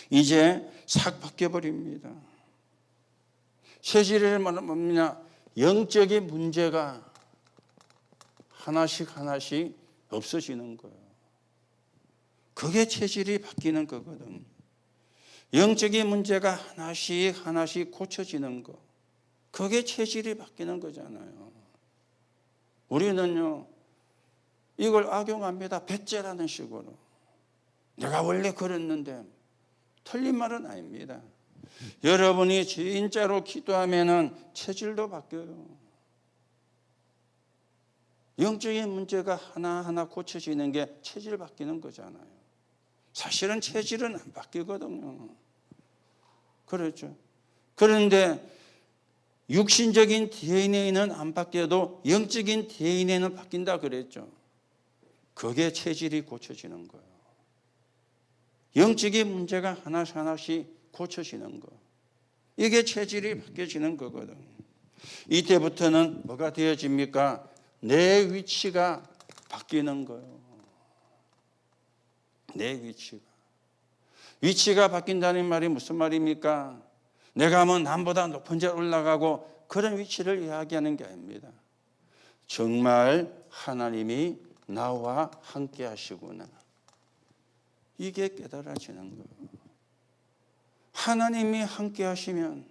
S1: 이제 싹 바뀌어버립니다. 체질을 말하면 뭡니까? 영적인 문제가 하나씩 없어지는 거예요. 그게 체질이 바뀌는 거거든요. 영적인 문제가 하나씩 고쳐지는 거. 그게 체질이 바뀌는 거잖아요. 우리는요, 이걸 악용합니다. 배째라는 식으로. 내가 원래 그랬는데, 틀린 말은 아닙니다. 여러분이 진짜로 기도하면은 체질도 바뀌어요. 영적인 문제가 하나하나 고쳐지는 게 체질 바뀌는 거잖아요. 사실은 체질은 안 바뀌거든요. 그렇죠. 그런데 육신적인 DNA는 안 바뀌어도 영적인 DNA는 바뀐다 그랬죠. 그게 체질이 고쳐지는 거예요. 영적인 문제가 하나씩 고쳐지는 거. 이게 체질이 바뀌어지는 거거든요. 이때부터는 뭐가 되어집니까? 내 위치가 바뀌는 거예요. 내 위치가 바뀐다는 말이 무슨 말입니까? 내가 남보다 높은 데 올라가고 그런 위치를 이야기하는 게 아닙니다. 정말 하나님이 나와 함께 하시구나. 이게 깨달아지는 거예요. 하나님이 함께 하시면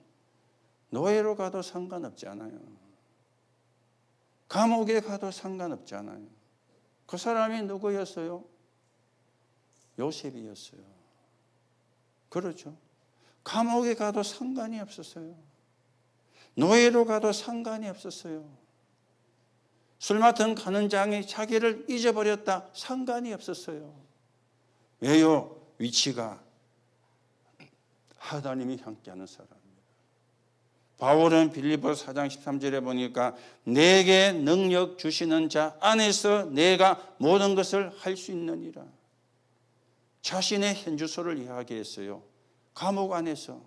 S1: 노예로 가도 상관없잖아요. 감옥에 가도 상관없잖아요. 그 사람이 누구였어요? 요셉이었어요. 그렇죠. 감옥에 가도 상관이 없었어요. 노예로 가도 상관이 없었어요. 술 맡은 간원장이 자기를 잊어버렸다. 상관이 없었어요. 왜요? 위치가 하나님이 함께하는 사람입니다. 바울은 빌립보서 4장 13절에 보니까 내게 능력 주시는 자 안에서 내가 모든 것을 할 수 있느니라. 자신의 현주소를 이야기했어요. 감옥 안에서.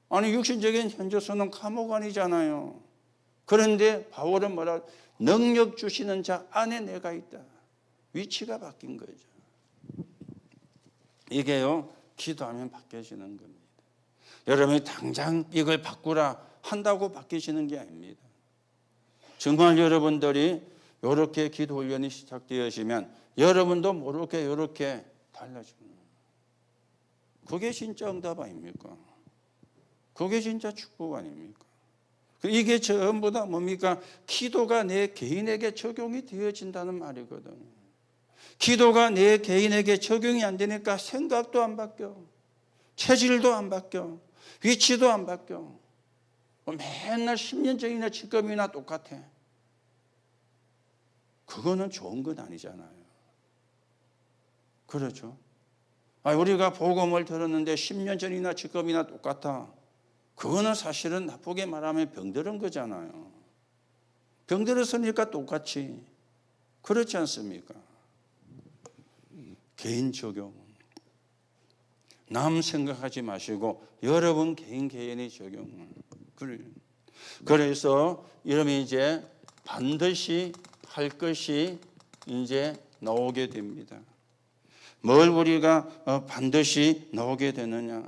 S1: 아니 육신적인 현주소는 감옥 아니잖아요. 그런데 바울은 뭐라? 능력 주시는 자 안에 내가 있다. 위치가 바뀐 거죠. 이게요, 기도하면 바뀌어지는 겁니다. 여러분이 당장 이걸 바꾸라 한다고 바뀌시는 게 아닙니다. 정말 여러분들이 이렇게 기도 훈련이 시작되어지면 여러분도 모르게 이렇게 달라지는 거예요. 그게 진짜 응답 아닙니까? 그게 진짜 축복 아닙니까? 이게 전부 다 뭡니까? 기도가 내 개인에게 적용이 되어진다는 말이거든요. 기도가 내 개인에게 적용이 안 되니까 생각도 안 바뀌어. 체질도 안 바뀌어. 위치도 안 바뀌어. 맨날 10년 전이나 지금이나 똑같아. 그거는 좋은 건 아니잖아요. 그렇죠? 우리가 복음을 들었는데 10년 전이나 지금이나 똑같아. 그거는 사실은 나쁘게 말하면 병들은 거잖아요. 병들었으니까 똑같이. 그렇지 않습니까? 개인 적용. 남 생각하지 마시고 여러분 개인의 적용. 그래서 이러면 이제 반드시 할 것이 이제 나오게 됩니다. 뭘 우리가 반드시 나오게 되느냐.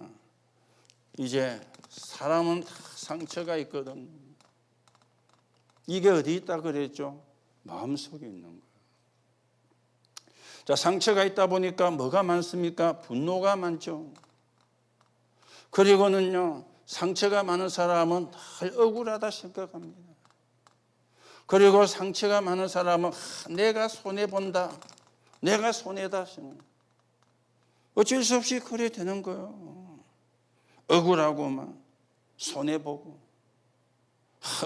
S1: 이제 사람은 다 상처가 있거든. 이게 어디 있다 그랬죠? 마음속에 있는 거예요. 자, 상처가 있다 보니까 뭐가 많습니까? 분노가 많죠. 그리고는요, 상처가 많은 사람은 늘 억울하다 생각합니다. 그리고 상처가 많은 사람은 내가 손해본다. 내가 손해다 생각. 어쩔 수 없이 그래 되는 거예요. 억울하고 막 손해보고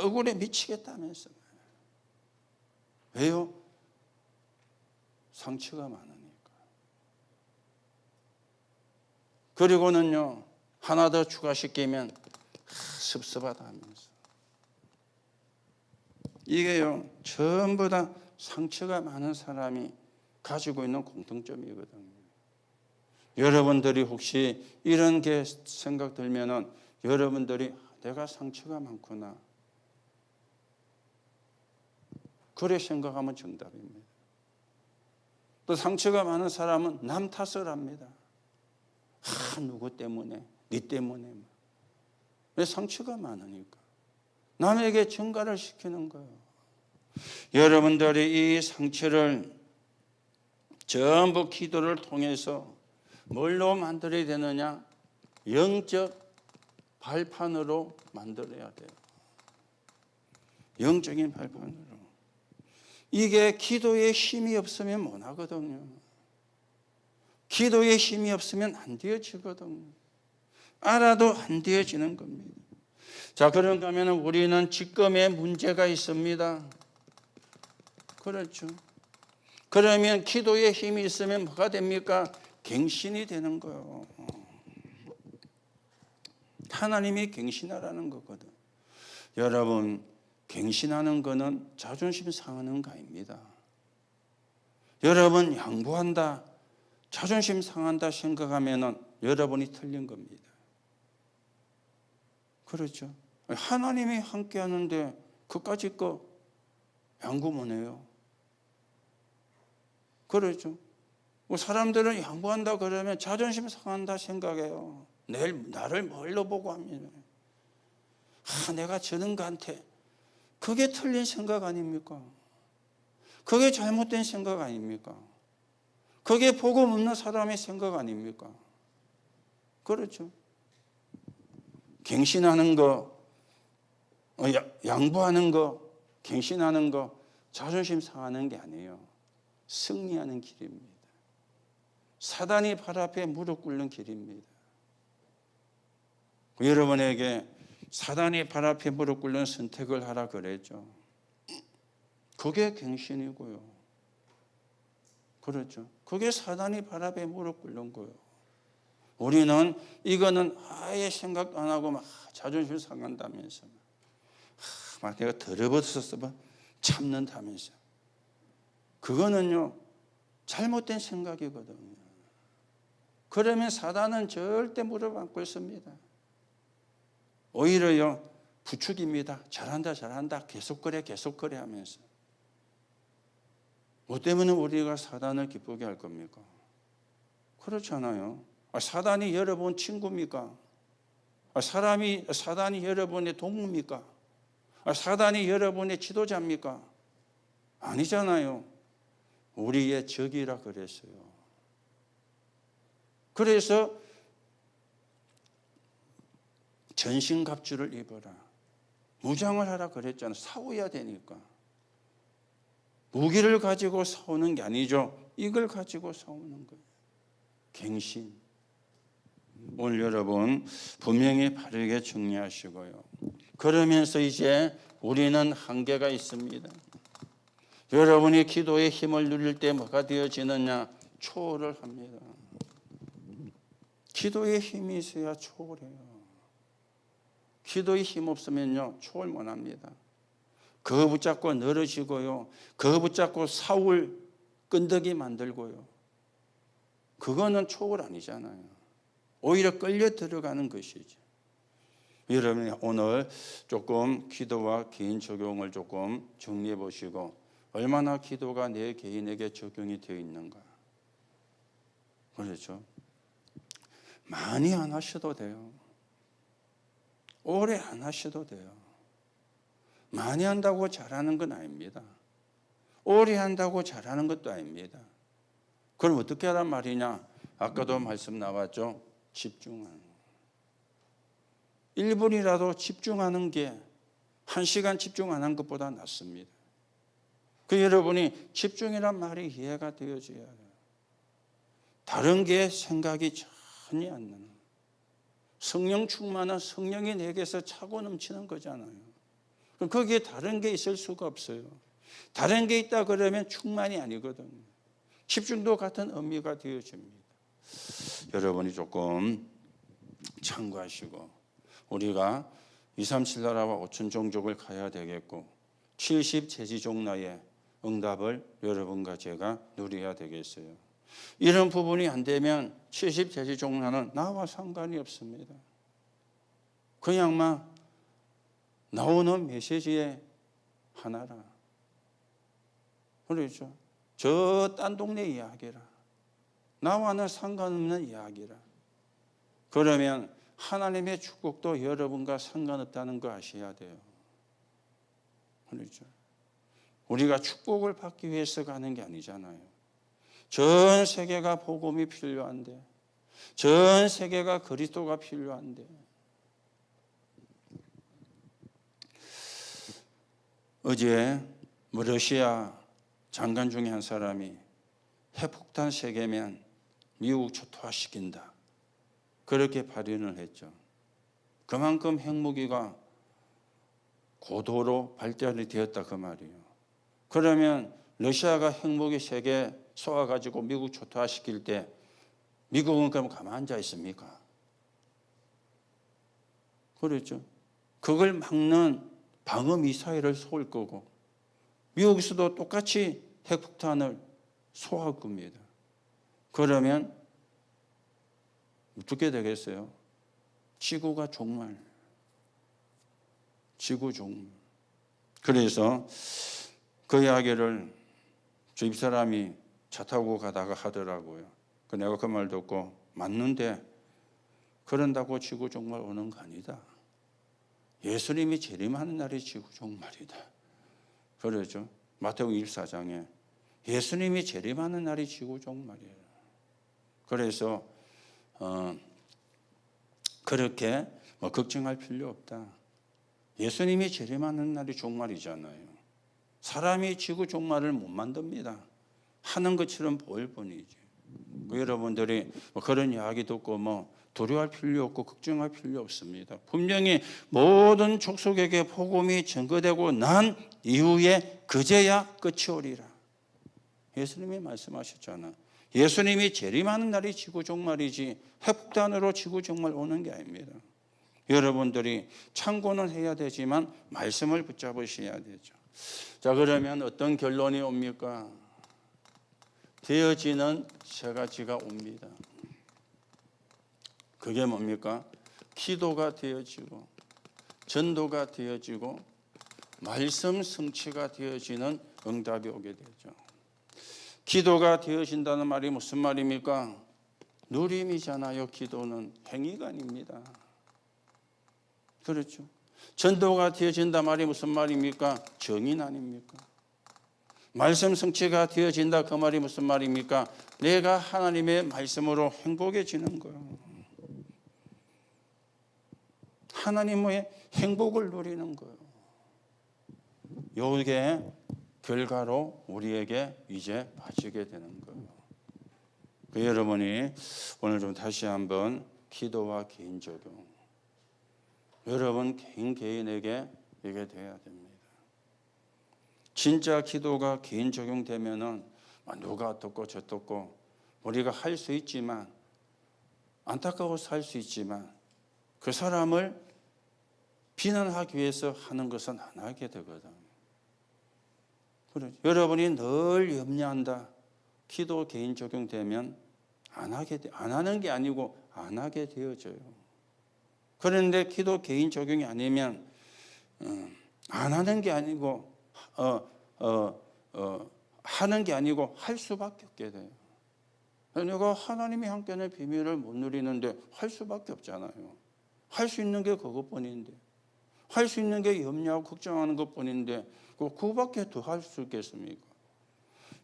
S1: 억울해 미치겠다면서. 왜요? 상처가 많으니까. 그리고는요, 하나 더 추가시키면 섭섭하다 하면서. 이게요, 전부 다 상처가 많은 사람이 가지고 있는 공통점이거든요. 여러분들이 혹시 이런 게 생각 들면은 여러분들이 내가 상처가 많구나. 그래 생각하면 정답입니다. 또 상처가 많은 사람은 남 탓을 합니다. 누구 때문에? 네 때문에. 왜? 상처가 많으니까. 남에게 전가를 시키는 거예요. 여러분들이 이 상처를 전부 기도를 통해서 뭘로 만들어야 되느냐? 영적 발판으로 만들어야 돼요. 영적인 발판으로. 이게 기도에 힘이 없으면 못 하거든요. 기도에 힘이 없으면 안 되어지거든요. 알아도 안 되어지는 겁니다. 자, 그런가 하면 우리는 지금의 문제가 있습니다. 그렇죠. 그러면 기도에 힘이 있으면 뭐가 됩니까? 갱신이 되는 거예요. 하나님이 갱신하라는 거거든. 여러분, 갱신하는 거는 자존심 상하는 거 아닙니다. 여러분, 양보한다, 자존심 상한다 생각하면 여러분이 틀린 겁니다. 그렇죠. 하나님이 함께 하는데 그까짓 거 양보 못 해요. 그렇죠. 사람들은 양보한다 그러면 자존심 상한다 생각해요. 나를 뭘로 보고 합니다. 내가 저런 거한테. 그게 틀린 생각 아닙니까? 그게 잘못된 생각 아닙니까? 그게 복음 없는 사람의 생각 아닙니까? 그렇죠. 갱신하는 거, 양보하는 거, 갱신하는 거, 자존심 상하는 게 아니에요. 승리하는 길입니다. 사단이 발 앞에 무릎 꿇는 길입니다. 여러분에게 사단이 발 앞에 무릎 꿇는 선택을 하라 그랬죠. 그게 갱신이고요. 그렇죠. 그게 사단이 발 앞에 무릎 꿇는 거예요. 우리는 이거는 아예 생각도 안 하고 막 자존심 상한다면서 막 내가 더러워서 참는다면서. 그거는요 잘못된 생각이거든요. 그러면 사단은 절대 무릎 안 꿇습니다. 오히려요 부축입니다. 잘한다 계속 그래 하면서. 뭐 때문에 우리가 사단을 기쁘게 할 겁니까? 그렇잖아요. 사단이 여러분 친구입니까? 사단이 여러분의 동무입니까? 사단이 여러분의 지도자입니까? 아니잖아요. 우리의 적이라 그랬어요. 그래서 전신갑주를 입어라. 무장을 하라 그랬잖아요. 싸워야 되니까. 무기를 가지고 싸우는 게 아니죠. 이걸 가지고 싸우는 거예요. 갱신. 오늘 여러분 분명히 바르게 정리하시고요. 그러면서 이제 우리는 한계가 있습니다. 여러분이 기도의 힘을 누릴 때 뭐가 되어지느냐? 초월을 합니다. 기도의 힘이 있어야 초월해요. 기도의 힘 없으면요 초월 못합니다. 그거 붙잡고 늘어지고요. 그거 붙잡고 사울 끈덕이 만들고요. 그거는 초월 아니잖아요. 오히려 끌려 들어가는 것이죠. 여러분이 오늘 조금 기도와 개인 적용을 조금 정리해 보시고 얼마나 기도가 내 개인에게 적용이 되어 있는가. 그렇죠. 많이 안 하셔도 돼요. 오래 안 하셔도 돼요. 많이 한다고 잘하는 건 아닙니다. 오래 한다고 잘하는 것도 아닙니다. 그럼 어떻게 하란 말이냐? 아까도 말씀 나왔죠. 집중하는 거. 1분이라도 집중하는 게 1시간 집중 안 한 것보다 낫습니다. 그 여러분이 집중이란 말이 이해가 되어져야 해요. 다른 게 생각이 전혀 안 나는. 성령 충만한 성령이 내게서 차고 넘치는 거잖아요. 그럼 거기에 다른 게 있을 수가 없어요. 다른 게 있다 그러면 충만이 아니거든요. 집중도 같은 의미가 되어집니다. 여러분이 조금 참고하시고 우리가 237 나라와 5천 종족을 가야 되겠고 70 제지종나의 응답을 여러분과 제가 누려야 되겠어요. 이런 부분이 안 되면 70 제지종나는 나와 상관이 없습니다. 그냥만 나오는 메시지의 하나라. 그렇죠. 저 딴 동네 이야기라. 나와는 상관없는 이야기라. 그러면 하나님의 축복도 여러분과 상관없다는 거 아셔야 돼요. 그렇죠. 우리가 축복을 받기 위해서 가는 게 아니잖아요. 전 세계가 복음이 필요한데, 전 세계가 그리스도가 필요한데. 어제 러시아 장관 중에 한 사람이 핵폭탄 3개면 미국 초토화시킨다. 그렇게 발언을 했죠. 그만큼 핵무기가 고도로 발달이 되었다 그 말이에요. 그러면 러시아가 핵무기 3개 쏘아가지고 미국 초토화시킬 때 미국은 그럼 가만 앉아 있습니까? 그렇죠. 그걸 막는 방어 미사일을 쏠 거고 미국에서도 똑같이 핵폭탄을 쏘할 겁니다. 그러면 어떻게 되겠어요? 지구가 종말. 지구 종말. 그래서 그 이야기를 주입 사람이 차 타고 가다가 하더라고요. 내가 그 말 듣고 맞는데 그런다고 지구 종말 오는 거 아니다. 예수님이 재림하는 날이 지구 종말이다. 그러죠. 마태복음 24장에 예수님이 재림하는 날이 지구 종말이에요. 그래서 그렇게 걱정할 필요 없다. 예수님이 재림하는 날이 종말이잖아요. 사람이 지구 종말을 못 만듭니다. 하는 것처럼 보일 뿐이지. 여러분들이 그런 이야기 듣고 두려워할 필요 없고 걱정할 필요 없습니다. 분명히 모든 족속에게 복음이 전거되고 난 이후에 그제야 끝이 오리라. 예수님이 말씀하셨잖아. 예수님이 재림하는 날이 지구 종말이지 핵폭탄으로 지구 종말 오는 게 아닙니다. 여러분들이 참고는 해야 되지만 말씀을 붙잡으셔야 되죠. 자, 그러면 어떤 결론이 옵니까? 되어지는 세 가지가 옵니다. 그게 뭡니까? 기도가 되어지고 전도가 되어지고 말씀 성취가 되어지는 응답이 오게 되죠. 기도가 되어진다는 말이 무슨 말입니까? 누림이잖아요. 기도는 행위가 아닙니다. 그렇죠. 전도가 되어진다 말이 무슨 말입니까? 정인 아닙니까? 말씀 성취가 되어진다 그 말이 무슨 말입니까? 내가 하나님의 말씀으로 행복해지는 거예요. 하나님의 행복을 누리는 거예요. 이게 결과로 우리에게 이제 빠지게 되는 거예요. 여러분이 오늘 좀 다시 한번 기도와 개인 적용. 여러분 개인에게 이게 돼야 됩니다. 진짜 기도가 개인 적용되면은 누가 어떻고 저떻고 우리가 할 수 있지만 안타까워서 할 수 있지만 그 사람을 비난하기 위해서 하는 것은 안 하게 되거든. 그렇죠. 여러분이 늘 염려한다. 기도 개인 적용되면 안 하는 게 아니고 안 하게 되어져요. 그런데 기도 개인 적용이 아니면 안 하는 게 아니고 하는 게 아니고 할 수밖에 없게 돼요. 내가 하나님이 함께하는 비밀을 못 누리는데 할 수밖에 없잖아요. 할 수 있는 게 그것뿐인데, 할 수 있는 게 염려하고 걱정하는 것뿐인데 그거밖에 더 할 수 있겠습니까?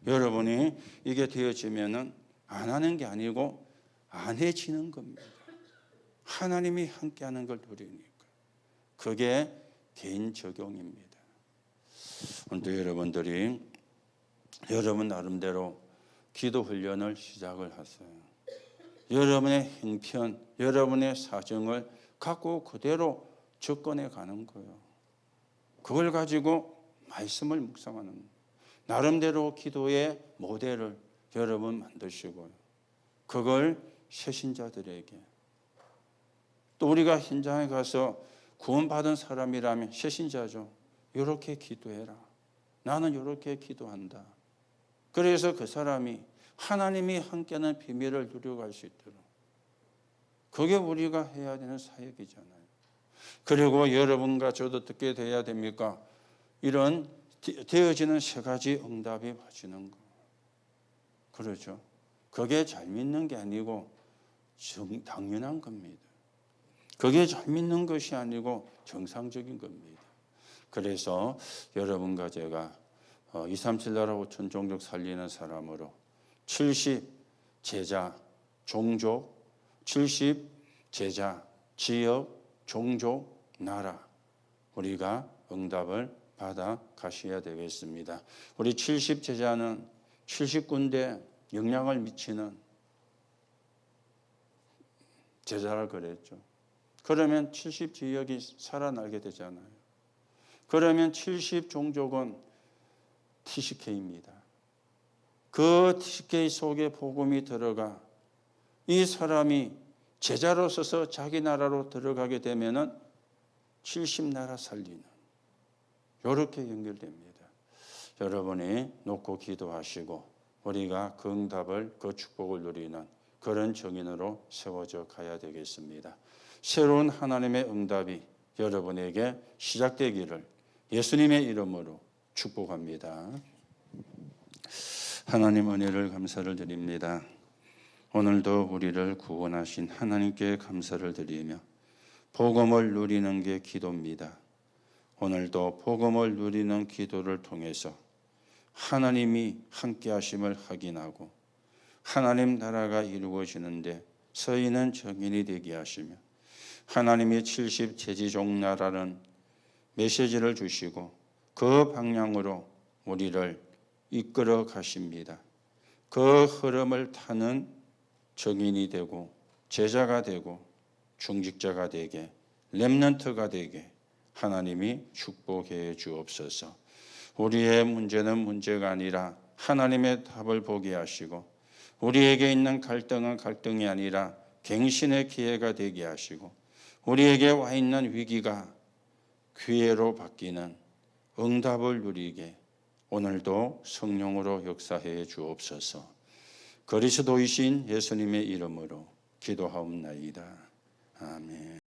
S1: 여러분이 이게 되어지면은 안 하는 게 아니고 안 해지는 겁니다. 하나님이 함께하는 걸 누리니까. 그게 개인 적용입니다. 오늘도 여러분들이 여러분 나름대로 기도 훈련을 시작을 하세요. 여러분의 형편, 여러분의 사정을 갖고 그대로 접근해 가는 거예요. 그걸 가지고 말씀을 묵상하는 나름대로 기도의 모델을 여러분 만드시고요. 그걸 새신자들에게 또 우리가 현장에 가서 구원받은 사람이라면 새신자죠. 이렇게 기도해라. 나는 이렇게 기도한다. 그래서 그 사람이 하나님이 함께하는 비밀을 누려갈 수 있도록 그게 우리가 해야 되는 사역이잖아요. 그리고 여러분과 저도 어떻게 돼야 됩니까? 이런 되어지는 세 가지 응답이 와지는 거. 그렇죠. 그게 잘 믿는 게 아니고 당연한 겁니다. 그게 잘 믿는 것이 아니고 정상적인 겁니다. 그래서 여러분과 제가 237 나라 5천 종족 살리는 사람으로 70 제자, 종족, 70 제자, 지역, 종족, 나라 우리가 응답을 받아 가셔야 되겠습니다. 우리 70 제자는 70군데 영향을 미치는 제자라 그랬죠. 그러면 70 지역이 살아나게 되잖아요. 그러면 70 종족은 TCK입니다. 그 TCK 속에 복음이 들어가 이 사람이 제자로 서서 자기 나라로 들어가게 되면은 70나라 살리는 이렇게 연결됩니다. 여러분이 놓고 기도하시고 우리가 그 응답을 그 축복을 누리는 그런 정인으로 세워져 가야 되겠습니다. 새로운 하나님의 응답이 여러분에게 시작되기를 예수님의 이름으로 축복합니다. 하나님 은혜를 감사를 드립니다. 오늘도 우리를 구원하신 하나님께 감사를 드리며 복음을 누리는 게 기도입니다. 오늘도 복음을 누리는 기도를 통해서 하나님이 함께 하심을 확인하고 하나님 나라가 이루어지는데 서인은 정인이 되게 하시며 하나님이 70제지종 나라는 메시지를 주시고 그 방향으로 우리를 이끌어 가십니다. 그 흐름을 타는 정인이 되고 제자가 되고 중직자가 되게 렘넌트가 되게 하나님이 축복해 주옵소서. 우리의 문제는 문제가 아니라 하나님의 답을 보게 하시고 우리에게 있는 갈등은 갈등이 아니라 갱신의 기회가 되게 하시고 우리에게 와 있는 위기가 기회로 바뀌는 응답을 누리게 오늘도 성령으로 역사해 주옵소서. 그리스도이신 예수님의 이름으로 기도하옵나이다. 아멘.